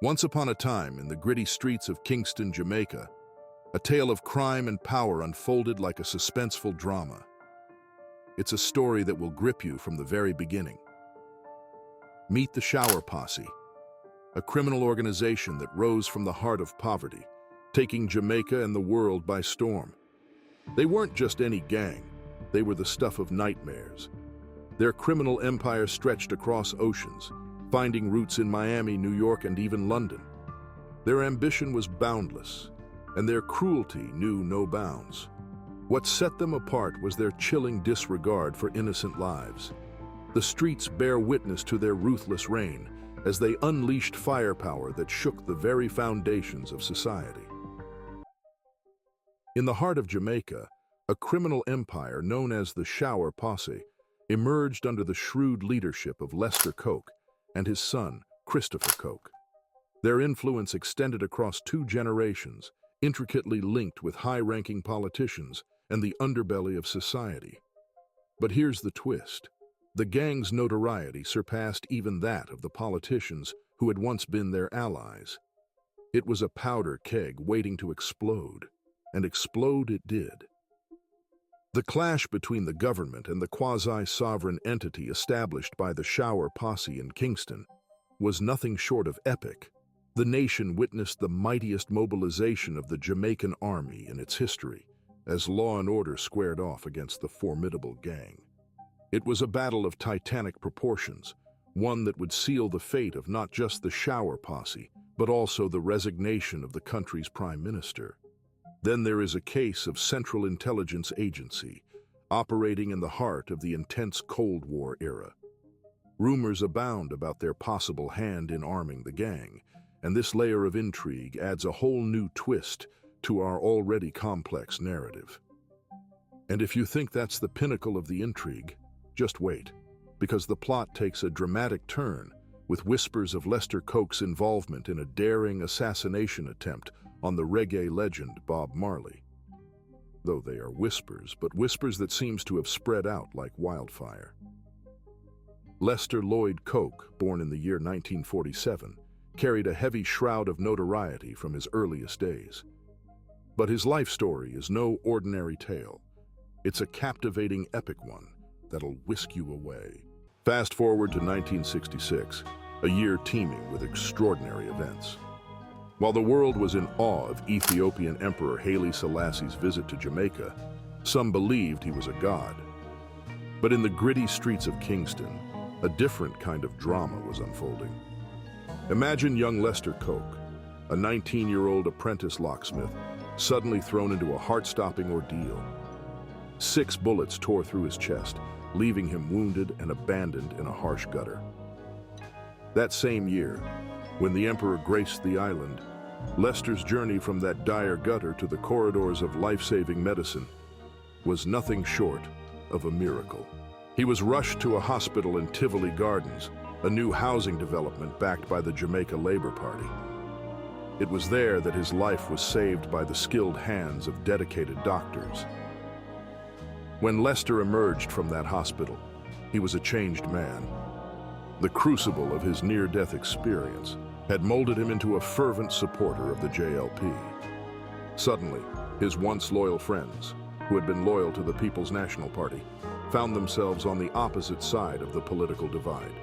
Once upon a time, in the gritty streets of Kingston, Jamaica, a tale of crime and power unfolded like a suspenseful drama. It's a story that will grip you from the very beginning. Meet the Shower Posse, a criminal organization that rose from the heart of poverty, taking Jamaica and the world by storm. They weren't just any gang, they were the stuff of nightmares. Their criminal empire stretched across oceans, finding roots in Miami, New York, and even London. Their ambition was boundless, and their cruelty knew no bounds. What set them apart was their chilling disregard for innocent lives. The streets bear witness to their ruthless reign as they unleashed firepower that shook the very foundations of society. In the heart of Jamaica, a criminal empire known as the Shower Posse emerged under the shrewd leadership of Lester Coke and his son, Christopher Coke. Their influence extended across 2 generations, intricately linked with high-ranking politicians and the underbelly of society. But here's the twist. The gang's notoriety surpassed even that of the politicians who had once been their allies. It was a powder keg waiting to explode, and explode it did. The clash between the government and the quasi-sovereign entity established by the Shower Posse in Kingston was nothing short of epic. The nation witnessed the mightiest mobilization of the Jamaican army in its history, as law and order squared off against the formidable gang. It was a battle of titanic proportions, one that would seal the fate of not just the Shower Posse, but also the resignation of the country's prime minister. Then there is a case of Central Intelligence Agency, operating in the heart of the intense Cold War era. Rumors abound about their possible hand in arming the gang, and this layer of intrigue adds a whole new twist to our already complex narrative. And if you think that's the pinnacle of the intrigue, just wait, because the plot takes a dramatic turn with whispers of Lester Coke's involvement in a daring assassination attempt on the reggae legend Bob Marley. Though they are whispers, but whispers that seems to have spread out like wildfire. Lester Lloyd Coke, born in the year 1947, carried a heavy shroud of notoriety from his earliest days. But his life story is no ordinary tale. It's a captivating epic one that'll whisk you away. Fast forward to 1966, a year teeming with extraordinary events. While the world was in awe of Ethiopian Emperor Haile Selassie's visit to Jamaica, some believed he was a god. But in the gritty streets of Kingston, a different kind of drama was unfolding. Imagine young Lester Coke, a 19-year-old apprentice locksmith, suddenly thrown into a heart-stopping ordeal. 6 bullets tore through his chest, leaving him wounded and abandoned in a harsh gutter. That same year, when the emperor graced the island, Lester's journey from that dire gutter to the corridors of life-saving medicine was nothing short of a miracle. He was rushed to a hospital in Tivoli Gardens, a new housing development backed by the Jamaica Labour Party. It was there that his life was saved by the skilled hands of dedicated doctors. When Lester emerged from that hospital, he was a changed man. The crucible of his near-death experience had molded him into a fervent supporter of the JLP. Suddenly, his once loyal friends, who had been loyal to the People's National Party, found themselves on the opposite side of the political divide.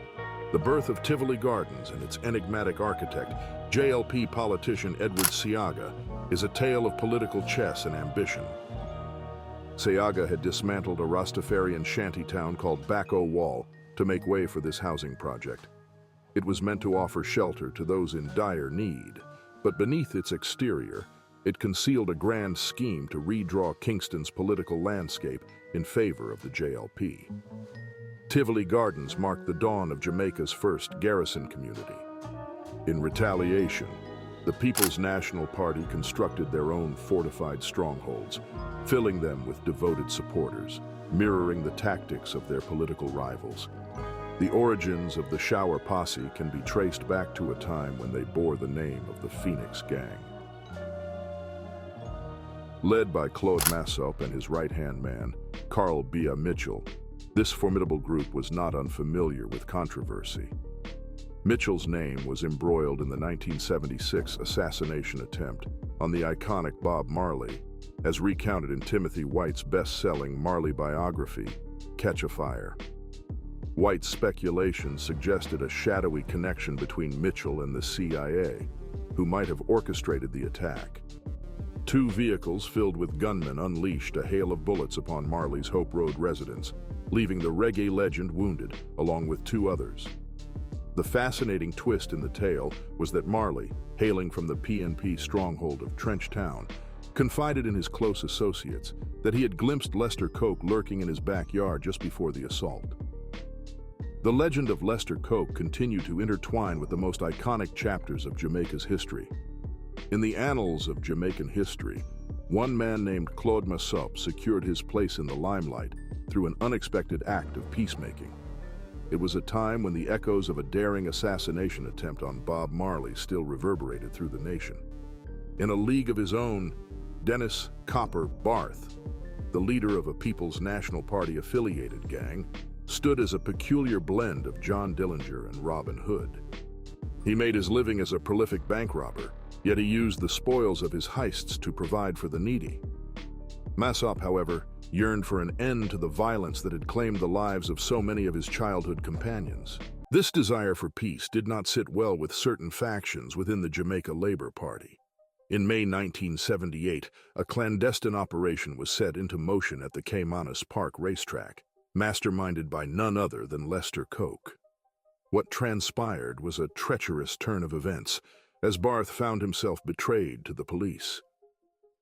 The birth of Tivoli Gardens and its enigmatic architect, JLP politician Edward Seaga, is a tale of political chess and ambition. Seaga had dismantled a Rastafarian shantytown called Bacco Wall to make way for this housing project. It was meant to offer shelter to those in dire need, but beneath its exterior, it concealed a grand scheme to redraw Kingston's political landscape in favor of the JLP. Tivoli Gardens marked the dawn of Jamaica's first garrison community. In retaliation, the People's National Party constructed their own fortified strongholds, filling them with devoted supporters, mirroring the tactics of their political rivals. The origins of the Shower Posse can be traced back to a time when they bore the name of the Phoenix Gang. Led by Claude Massop and his right-hand man, Carl Bia Mitchell, this formidable group was not unfamiliar with controversy. Mitchell's name was embroiled in the 1976 assassination attempt on the iconic Bob Marley, as recounted in Timothy White's best-selling Marley biography, Catch a Fire. White's speculation suggested a shadowy connection between Mitchell and the CIA, who might have orchestrated the attack. Two vehicles filled with gunmen unleashed a hail of bullets upon Marley's Hope Road residence, leaving the reggae legend wounded, along with two others. The fascinating twist in the tale was that Marley, hailing from the PNP stronghold of Trench Town, confided in his close associates that he had glimpsed Lester Coke lurking in his backyard just before the assault. The legend of Lester Coke continued to intertwine with the most iconic chapters of Jamaica's history. In the annals of Jamaican history, one man named Claude Massop secured his place in the limelight through an unexpected act of peacemaking. It was a time when the echoes of a daring assassination attempt on Bob Marley still reverberated through the nation. In a league of his own, Dennis "Copper" Barth, the leader of a People's National Party-affiliated gang, stood as a peculiar blend of John Dillinger and Robin Hood. He made his living as a prolific bank robber, yet he used the spoils of his heists to provide for the needy. Massop, however, yearned for an end to the violence that had claimed the lives of so many of his childhood companions. This desire for peace did not sit well with certain factions within the Jamaica Labour Party. In May 1978, a clandestine operation was set into motion at the Caymanas Park racetrack, masterminded by none other than Lester Coke. What transpired was a treacherous turn of events, as Barth found himself betrayed to the police.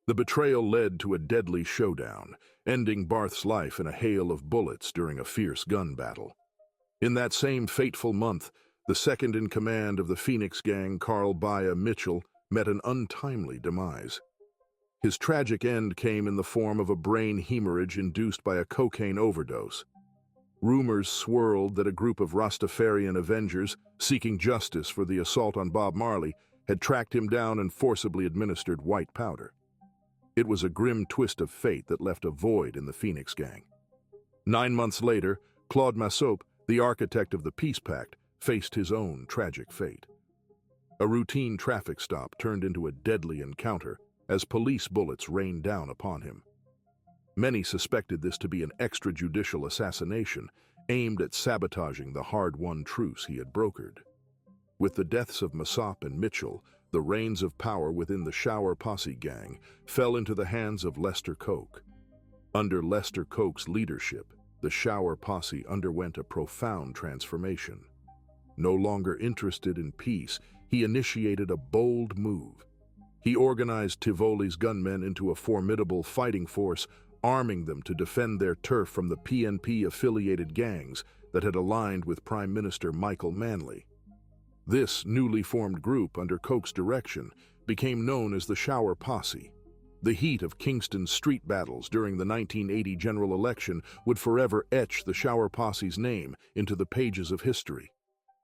The betrayal led to a deadly showdown, ending Barth's life in a hail of bullets during a fierce gun battle. In that same fateful month, the second-in-command of the Phoenix gang, Carl Baya Mitchell, met an untimely demise. His tragic end came in the form of a brain hemorrhage induced by a cocaine overdose. Rumors swirled that a group of Rastafarian avengers, seeking justice for the assault on Bob Marley, had tracked him down and forcibly administered white powder. It was a grim twist of fate that left a void in the Phoenix gang. 9 months later, Claude Massop, the architect of the Peace Pact, faced his own tragic fate. A routine traffic stop turned into a deadly encounter as police bullets rained down upon him. Many suspected this to be an extrajudicial assassination aimed at sabotaging the hard-won truce he had brokered. With the deaths of Massop and Mitchell, the reins of power within the Shower Posse gang fell into the hands of Lester Coke. Under Lester Coke's leadership, the Shower Posse underwent a profound transformation. No longer interested in peace, he initiated a bold move. He organized Tivoli's gunmen into a formidable fighting force, arming them to defend their turf from the PNP-affiliated gangs that had aligned with Prime Minister Michael Manley. This newly formed group, under Coke's direction, became known as the Shower Posse. The heat of Kingston's street battles during the 1980 general election would forever etch the Shower Posse's name into the pages of history.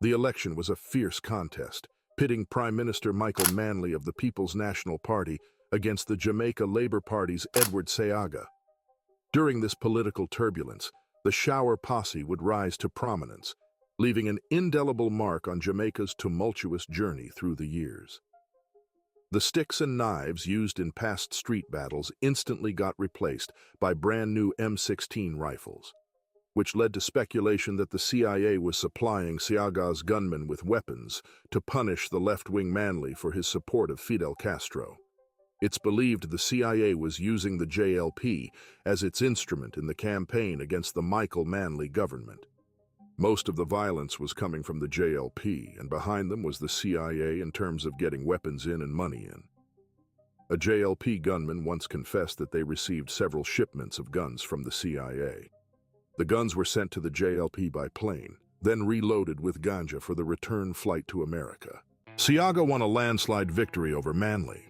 The election was a fierce contest, pitting Prime Minister Michael Manley of the People's National Party against the Jamaica Labour Party's Edward Seaga. During this political turbulence, the Shower Posse would rise to prominence, leaving an indelible mark on Jamaica's tumultuous journey through the years. The sticks and knives used in past street battles instantly got replaced by brand-new M16 rifles, which led to speculation that the CIA was supplying Seaga's gunmen with weapons to punish the left-wing Manley for his support of Fidel Castro. It's believed the CIA was using the JLP as its instrument in the campaign against the Michael Manley government. Most of the violence was coming from the JLP, and behind them was the CIA in terms of getting weapons in and money in. A JLP gunman once confessed that they received several shipments of guns from the CIA. The guns were sent to the JLP by plane, then reloaded with ganja for the return flight to America. Seaga won a landslide victory over Manley,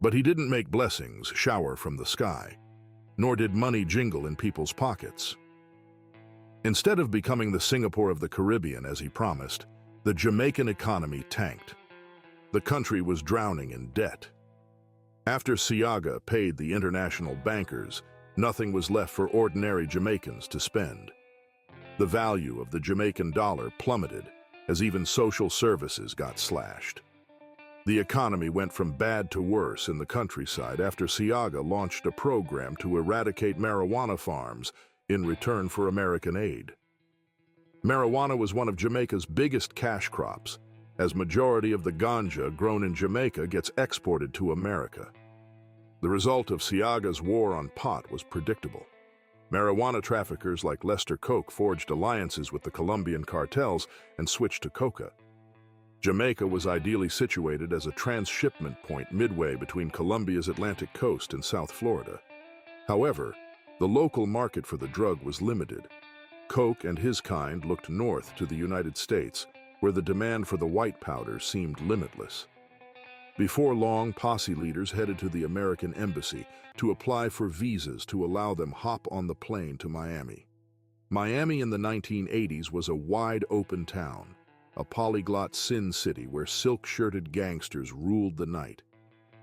but he didn't make blessings shower from the sky, nor did money jingle in people's pockets. Instead of becoming the Singapore of the Caribbean as he promised, the Jamaican economy tanked. The country was drowning in debt. After Seaga paid the international bankers, nothing was left for ordinary Jamaicans to spend. The value of the Jamaican dollar plummeted, as even social services got slashed. The economy went from bad to worse in the countryside after Siaga launched a program to eradicate marijuana farms in return for American aid. Marijuana was one of Jamaica's biggest cash crops, as majority of the ganja grown in Jamaica gets exported to America. The result of Siaga's war on pot was predictable. Marijuana traffickers like Lester Coke forged alliances with the Colombian cartels and switched to coca. Jamaica was ideally situated as a transshipment point midway between Colombia's Atlantic coast and South Florida. However, the local market for the drug was limited. Coke and his kind looked north to the United States, where the demand for the white powder seemed limitless. Before long, Posse leaders headed to the American embassy to apply for visas to allow them hop on the plane to Miami. Miami in the 1980s was a wide-open town, a polyglot sin city where silk-shirted gangsters ruled the night.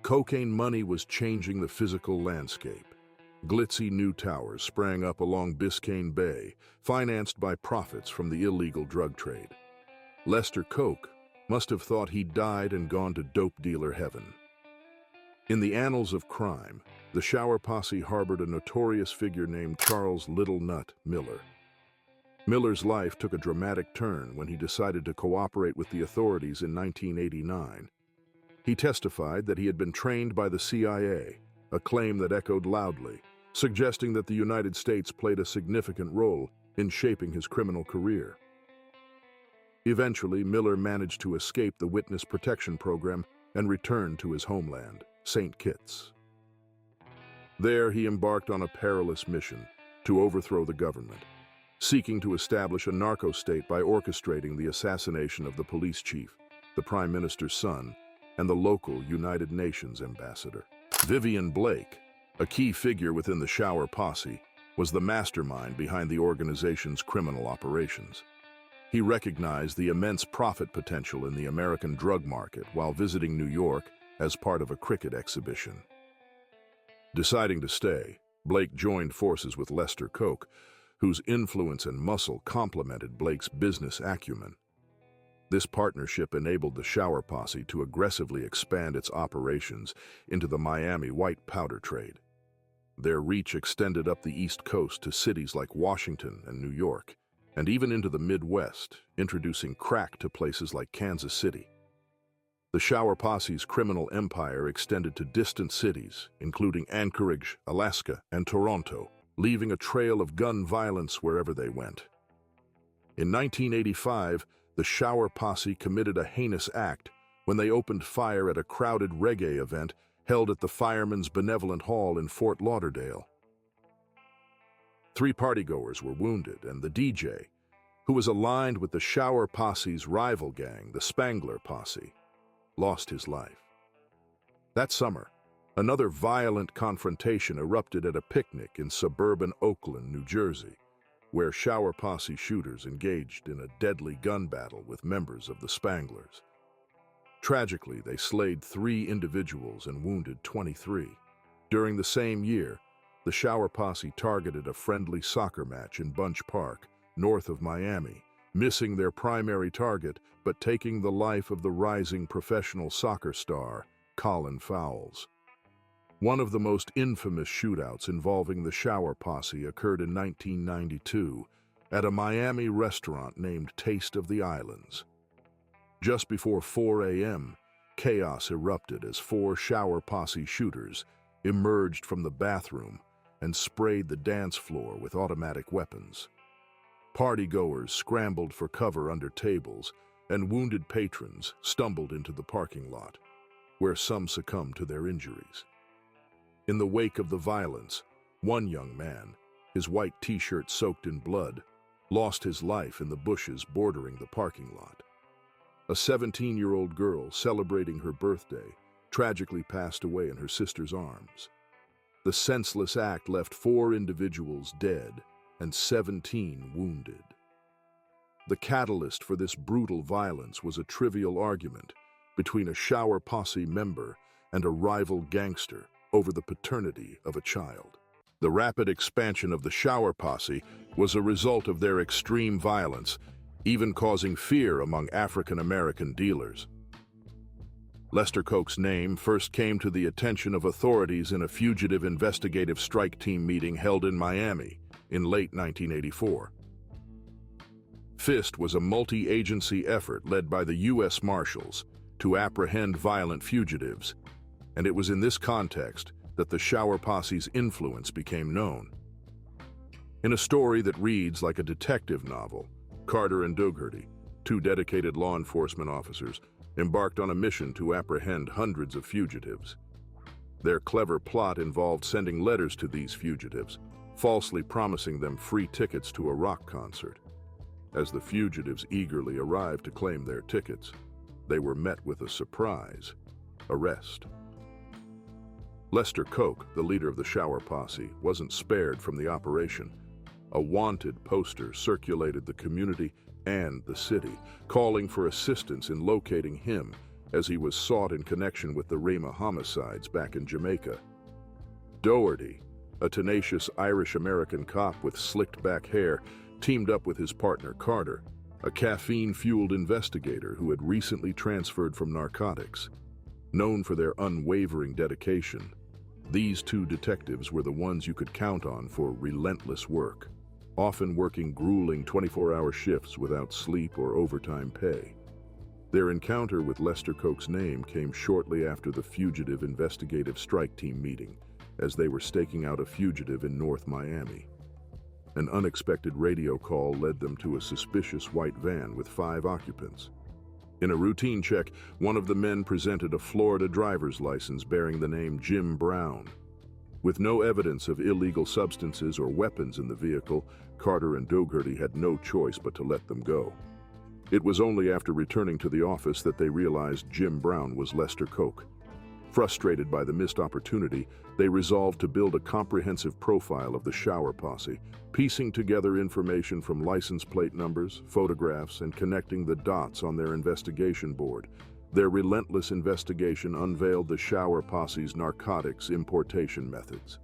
Cocaine money was changing the physical landscape. Glitzy new towers sprang up along Biscayne Bay, financed by profits from the illegal drug trade. Lester Coke must have thought he'd died and gone to dope dealer heaven. In the annals of crime, the Shower Posse harbored a notorious figure named Charles Little Nut Miller. Miller's life took a dramatic turn when he decided to cooperate with the authorities in 1989. He testified that he had been trained by the CIA, a claim that echoed loudly, suggesting that the United States played a significant role in shaping his criminal career. Eventually, Miller managed to escape the Witness Protection Program and returned to his homeland, St. Kitts. There, he embarked on a perilous mission to overthrow the government, seeking to establish a narco-state by orchestrating the assassination of the police chief, the Prime Minister's son, and the local United Nations ambassador. Vivian Blake, a key figure within the Shower Posse, was the mastermind behind the organization's criminal operations. He recognized the immense profit potential in the American drug market while visiting New York as part of a cricket exhibition. Deciding to stay, Blake joined forces with Lester Coke, whose influence and muscle complemented Blake's business acumen. This partnership enabled the Shower Posse to aggressively expand its operations into the Miami white powder trade. Their reach extended up the East Coast to cities like Washington and New York, and even into the Midwest, introducing crack to places like Kansas City. The Shower Posse's criminal empire extended to distant cities, including Anchorage, Alaska, and Toronto, leaving a trail of gun violence wherever they went. In 1985, the Shower Posse committed a heinous act when they opened fire at a crowded reggae event held at the Firemen's Benevolent Hall in Fort Lauderdale. 3 partygoers were wounded, and the DJ, who was aligned with the Shower Posse's rival gang, the Spangler Posse, lost his life. That summer, another violent confrontation erupted at a picnic in suburban Oakland, New Jersey, where Shower Posse shooters engaged in a deadly gun battle with members of the Spanglers. Tragically, they slayed 3 individuals and wounded 23. During the same year, the Shower Posse targeted a friendly soccer match in Bunch Park, north of Miami, missing their primary target but taking the life of the rising professional soccer star, Colin Fowles. One of the most infamous shootouts involving the Shower Posse occurred in 1992 at a Miami restaurant named Taste of the Islands. Just before 4 a.m., chaos erupted as 4 Shower Posse shooters emerged from the bathroom and sprayed the dance floor with automatic weapons. Partygoers scrambled for cover under tables, and wounded patrons stumbled into the parking lot, where some succumbed to their injuries. In the wake of the violence, one young man, his white t-shirt soaked in blood, lost his life in the bushes bordering the parking lot. A 17-year-old girl celebrating her birthday tragically passed away in her sister's arms. The senseless act left 4 individuals dead and 17 wounded. The catalyst for this brutal violence was a trivial argument between a Shower Posse member and a rival gangster over the paternity of a child. The rapid expansion of the Shower Posse was a result of their extreme violence even causing fear among African-American dealers. Lester Coke's name first came to the attention of authorities in a fugitive investigative strike team meeting held in Miami in late 1984. FIST was a multi-agency effort led by the U.S. Marshals to apprehend violent fugitives, and it was in this context that the Shower Posse's influence became known. In a story that reads like a detective novel, Carter and Dougherty, two dedicated law enforcement officers, embarked on a mission to apprehend hundreds of fugitives. Their clever plot involved sending letters to these fugitives, falsely promising them free tickets to a rock concert. As the fugitives eagerly arrived to claim their tickets, they were met with a surprise arrest. Lester Coke, the leader of the Shower Posse, wasn't spared from the operation. A wanted poster circulated the community and the city, calling for assistance in locating him as he was sought in connection with the Rama homicides back in Jamaica. Dougherty, a tenacious Irish-American cop with slicked-back hair, teamed up with his partner Carter, a caffeine-fueled investigator who had recently transferred from narcotics. Known for their unwavering dedication, these two detectives were the ones you could count on for relentless work, often working grueling 24-hour shifts without sleep or overtime pay. Their encounter with Lester Coke's name came shortly after the fugitive investigative strike team meeting, as they were staking out a fugitive in North Miami. An unexpected radio call led them to a suspicious white van with 5 occupants. In a routine check, one of the men presented a Florida driver's license bearing the name Jim Brown. With no evidence of illegal substances or weapons in the vehicle, Carter and Dougherty had no choice but to let them go. It was only after returning to the office that they realized Jim Brown was Lester Coke. Frustrated by the missed opportunity, they resolved to build a comprehensive profile of the Shower Posse, piecing together information from license plate numbers, photographs, and connecting the dots on their investigation board. Their relentless investigation unveiled the Shower Posse's narcotics importation methods.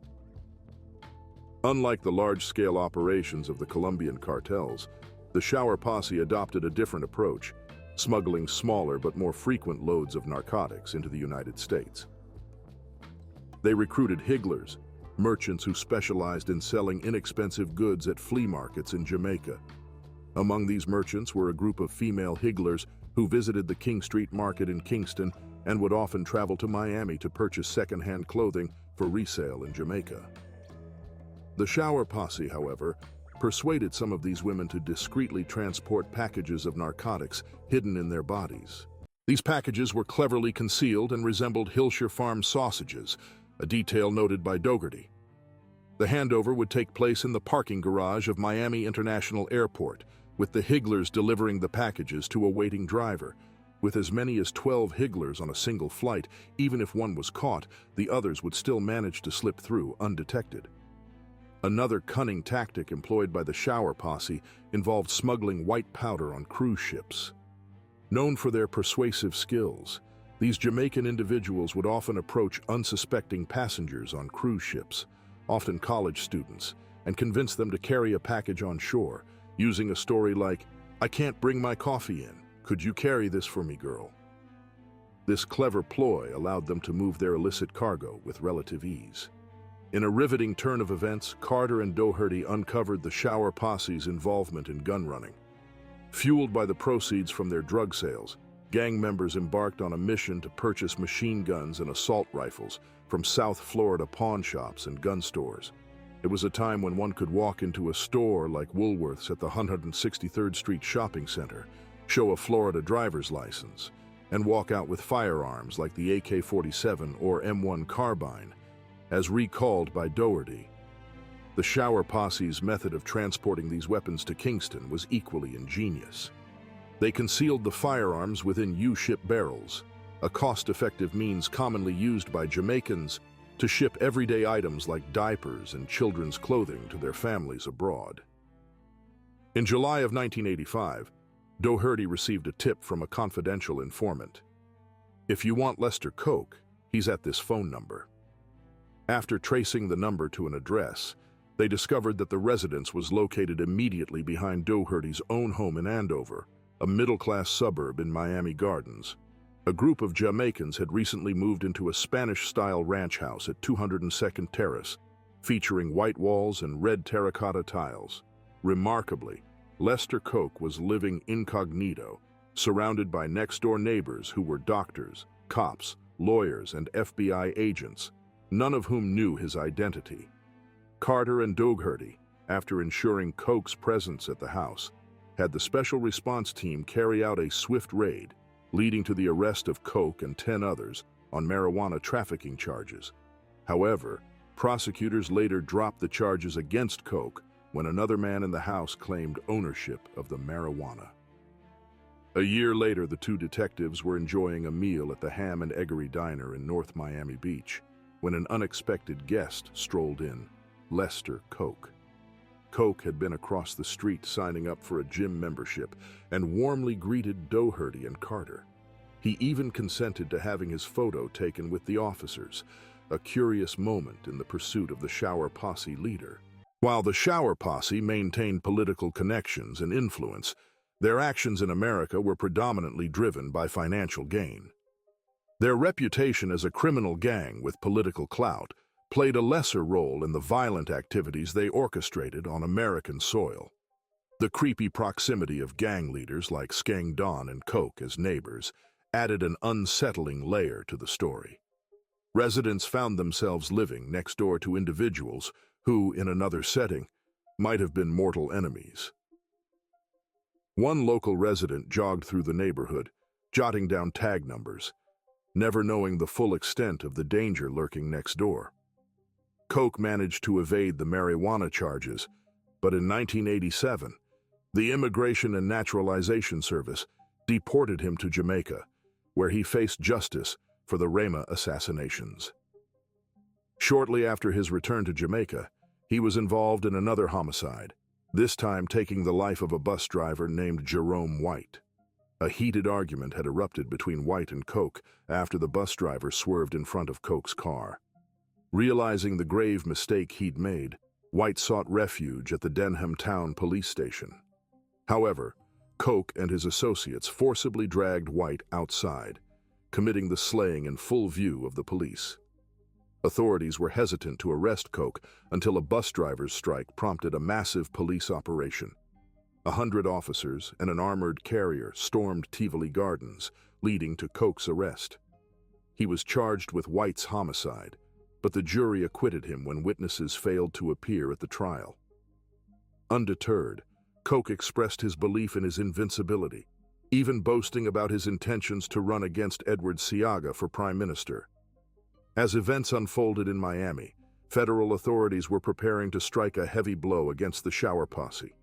Unlike the large-scale operations of the Colombian cartels, the Shower Posse adopted a different approach, smuggling smaller but more frequent loads of narcotics into the United States. They recruited higglers, merchants who specialized in selling inexpensive goods at flea markets in Jamaica. Among these merchants were a group of female higglers who visited the King Street Market in Kingston and would often travel to Miami to purchase second-hand clothing for resale in Jamaica. The Shower Posse, however, persuaded some of these women to discreetly transport packages of narcotics hidden in their bodies. These packages were cleverly concealed and resembled Hillshire Farm sausages, a detail noted by Dougherty. The handover would take place in the parking garage of Miami International Airport, with the higglers delivering the packages to a waiting driver. With as many as 12 higglers on a single flight, even if one was caught, the others would still manage to slip through undetected. Another cunning tactic employed by the Shower Posse involved smuggling white powder on cruise ships. Known for their persuasive skills, these Jamaican individuals would often approach unsuspecting passengers on cruise ships, often college students, and convince them to carry a package on shore, using a story like, "I can't bring my coffee in. Could you carry this for me, girl?" This clever ploy allowed them to move their illicit cargo with relative ease. In a riveting turn of events, Carter and Dougherty uncovered the Shower Posse's involvement in gun running. Fueled by the proceeds from their drug sales, gang members embarked on a mission to purchase machine guns and assault rifles from South Florida pawn shops and gun stores. It was a time when one could walk into a store like Woolworth's at the 163rd Street Shopping Center, show a Florida driver's license, and walk out with firearms like the AK-47 or M1 carbine. As recalled by Dougherty, the Shower Posse's method of transporting these weapons to Kingston was equally ingenious. They concealed the firearms within U-ship barrels, a cost-effective means commonly used by Jamaicans to ship everyday items like diapers and children's clothing to their families abroad. In July of 1985, Dougherty received a tip from a confidential informant. "If you want Lester Coke, he's at this phone number." After tracing the number to an address, They discovered that the residence was located immediately behind Doherty's own home in Andover, a middle-class suburb in Miami Gardens. A group of Jamaicans had recently moved into a Spanish-style ranch house at 202nd Terrace, featuring white walls and red terracotta tiles. Remarkably, Lester Coke was living incognito, surrounded by next-door neighbors who were doctors, cops, lawyers, and FBI agents, none of whom knew his identity. Carter and Doherty, after ensuring Coke's presence at the house, had the Special Response Team carry out a swift raid, leading to the arrest of Coke and 10 others on marijuana trafficking charges. However, prosecutors later dropped the charges against Coke when another man in the house claimed ownership of the marijuana. A year later, the two detectives were enjoying a meal at the Ham and Eggery Diner in North Miami Beach when an unexpected guest strolled in, Lester Coke. Coke had been across the street signing up for a gym membership and warmly greeted Doherty and Carter. He even consented to having his photo taken with the officers, a curious moment in the pursuit of the Shower Posse leader. While the Shower Posse maintained political connections and influence, their actions in America were predominantly driven by financial gain. Their reputation as a criminal gang with political clout played a lesser role in the violent activities they orchestrated on American soil. The creepy proximity of gang leaders like Skeng Don and Coke as neighbors added an unsettling layer to the story. Residents found themselves living next door to individuals who, in another setting, might have been mortal enemies. One local resident jogged through the neighborhood, jotting down tag numbers, never knowing the full extent of the danger lurking next door. Coke managed to evade the marijuana charges, but in 1987, the Immigration and Naturalization Service deported him to Jamaica, where he faced justice for the Rema assassinations. Shortly after his return to Jamaica, he was involved in another homicide, this time taking the life of a bus driver named Jerome White. A heated argument had erupted between White and Coke after the bus driver swerved in front of Coke's car. Realizing the grave mistake he'd made, White sought refuge at the Denham Town police station. However, Coke and his associates forcibly dragged White outside, committing the slaying in full view of the police. Authorities were hesitant to arrest Coke until a bus driver's strike prompted a massive police operation. 100 officers and an armored carrier stormed Tivoli Gardens, leading to Coke's arrest. He was charged with White's homicide, but the jury acquitted him when witnesses failed to appear at the trial. Undeterred, Coke expressed his belief in his invincibility, even boasting about his intentions to run against Edward Seaga for Prime Minister. As events unfolded in Miami, federal authorities were preparing to strike a heavy blow against the Shower Posse.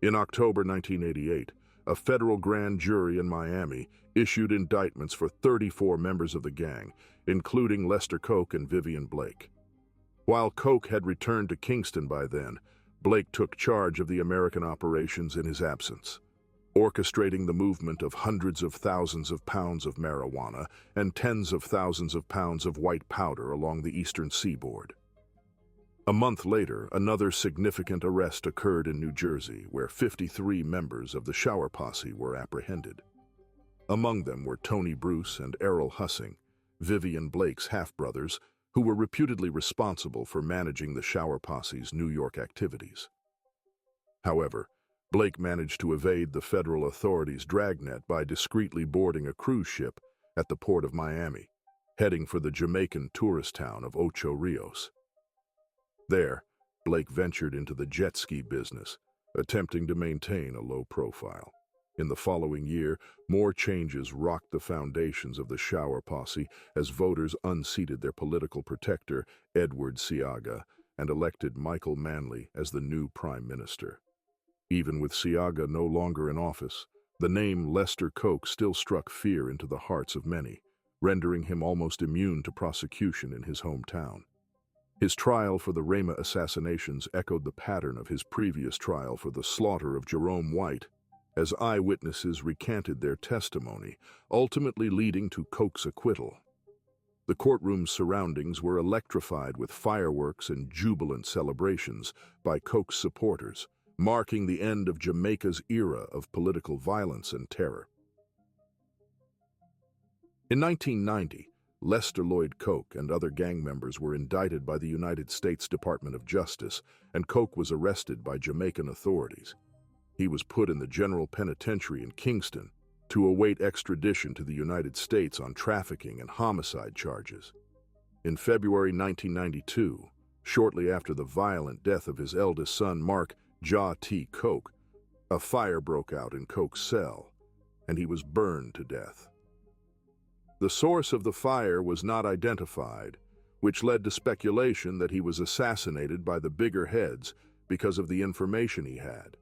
In October 1988, a federal grand jury in Miami issued indictments for 34 members of the gang, including Lester Coke and Vivian Blake. While Coke had returned to Kingston by then, Blake took charge of the American operations in his absence, orchestrating the movement of hundreds of thousands of pounds of marijuana and tens of thousands of pounds of white powder along the eastern seaboard. A month later, another significant arrest occurred in New Jersey, where 53 members of the Shower Posse were apprehended. Among them were Tony Bruce and Errol Hussing, Vivian Blake's half-brothers, who were reputedly responsible for managing the Shower Posse's New York activities. However, Blake managed to evade the federal authorities' dragnet by discreetly boarding a cruise ship at the port of Miami, heading for the Jamaican tourist town of Ocho Rios. There, Blake ventured into the jet ski business, attempting to maintain a low profile. In the following year, more changes rocked the foundations of the Shower Posse as voters unseated their political protector, Edward Seaga, and elected Michael Manley as the new Prime Minister. Even with Seaga no longer in office, the name Lester Coke still struck fear into the hearts of many, rendering him almost immune to prosecution in his hometown. His trial for the Rema assassinations echoed the pattern of his previous trial for the slaughter of Jerome White, as eyewitnesses recanted their testimony, ultimately leading to Coke's acquittal. The courtroom's surroundings were electrified with fireworks and jubilant celebrations by Coke's supporters, marking the end of Jamaica's era of political violence and terror. In 1990, Lester Lloyd Coke and other gang members were indicted by the United States Department of Justice, and Coke was arrested by Jamaican authorities. He was put in the General Penitentiary in Kingston to await extradition to the United States on trafficking and homicide charges. In February 1992, shortly after the violent death of his eldest son, Mark T. Coke, a fire broke out in Coke's cell, and he was burned to death. The source of the fire was not identified, which led to speculation that he was assassinated by the bigger heads because of the information he had.